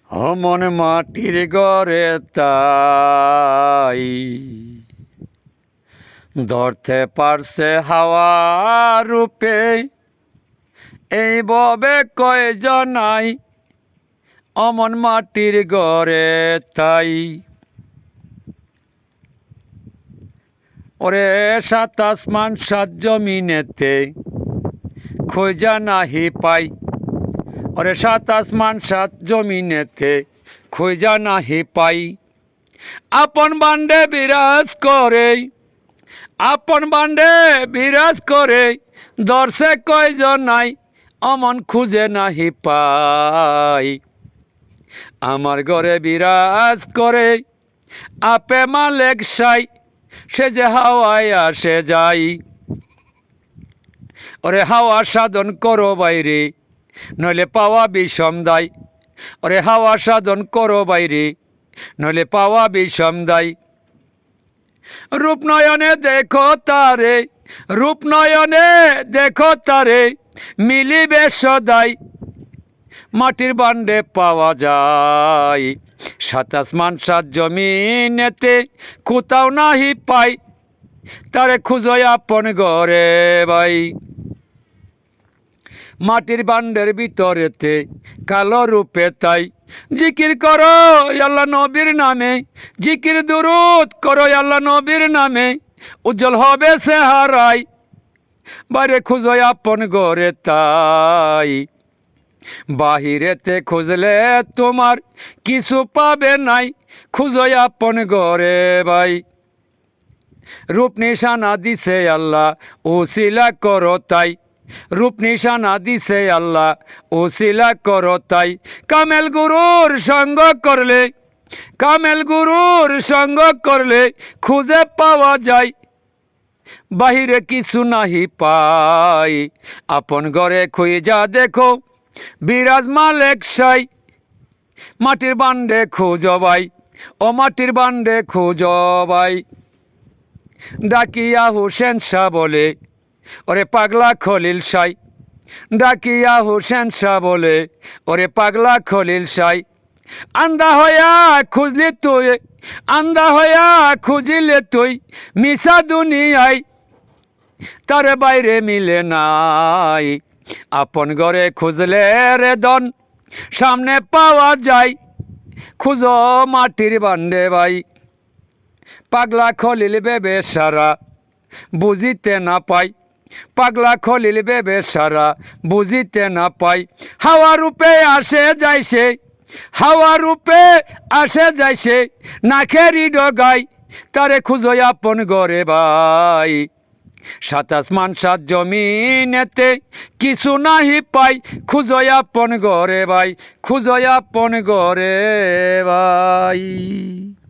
অমন মাটির ঘরে তাই ধরতে পারছে হাওয়া রূপে, এইভাবে কয়জনাই অমন মাটির ঘরে তাই। ওরে সাত আসমান সাত জমিনেতে খোঁজা নাহি পাই, ওরে সাত আসমান সাত জমিনেতে খোঁজা নাহি পাই। আপন বান্ডে বিরাজ করে, আপন বান্ডে বিরাজ করে, দর্শে কয়জন নাই অমন খুঁজে নাহি পাই। আমার ঘরে বিরাজ করে আপে মালেক সাই, সে যে হাওয়ায় আসে যাই। ওরে হাওয়া সাধন করো বাইরে, নইলে পাওয়া বিষম দায়। ওরে হাওয়া সাধন করো বাইরে, নইলে পাওয়া বিষম দায়। রূপনয়নে দেখো তারে, রূপনয়নে দেখো তারে, মিলিবে সদাই মাটির বান্ডে পাওয়া যায়। সাত আসমান সাত জমিনেতে কোথাও নাহি পাই, তারে খুঁজো আপন ঘরে ভাই। মাটির বান্ডের ভিতরেতে কালো রূপে তাই জিকির করো আল্লাহ নবীর নামে, জিকির দুরূদ করো আল্লাহ নবীর নামে, উজ্জ্বল হবে চেহারায় বাইরে খুঁজো আপন ঘরে তাই। বাহিরেতে খুঁজলে তোমার কিছু পাবে নাই, খুঁজো আপন ঘরে ভাই। রূপ নিশানা দিছে আল্লাহ উসিলা করো তাই, রূপ নিশানা দিছে আল্লাহ উসিলা করো তাই। কামেল গুরুর সঙ্গ করলে, কামেল গুরুর সঙ্গ করলে খুঁজে পাওয়া যায়, বাহিরে কিছু নাহি পাই। আপন ঘরে খুঁজা দেখো বিরাজ মালেক সাই, মাটির বান্ডে খুঁজো ভাই, ও মাটির বান্ডে খুঁজো ভাই। ডাকিয়া হুসেন শাহ বলে ওরে পাগলা খলিল সাই, ডাকিয়া হুসেন শাহ বলে ওরে পাগলা খলিল সাই। আন্দা হইয়া খুঁজলি তুই, আন্দা হইয়া খুঁজিলে তুই মিশা দুনিয়ায়, তার বাইরে মিলে নাই। আপন ঘরে খুঁজলে রে দন সামনে পাওয়া যায়, খুঁজো মাটির বান্ডে ভাই। পাগলা খলিল বেবে সারা বুঝিতে না পাই, পাগলা খলিল বেবে সারা বুঝিতে না পাই। হাওয়া রূপে আসে যাইছে, হাওয়া রূপে আসে যাইছে নাখেরি ডগাই, তারে খুঁজো আপন ঘরে ভাই। সাত আসমান সাত জমিনেতে কিছু নাহি পাই, খুঁজো আপন ঘরে ভাই, খুঁজো আপন ঘরে ভাই।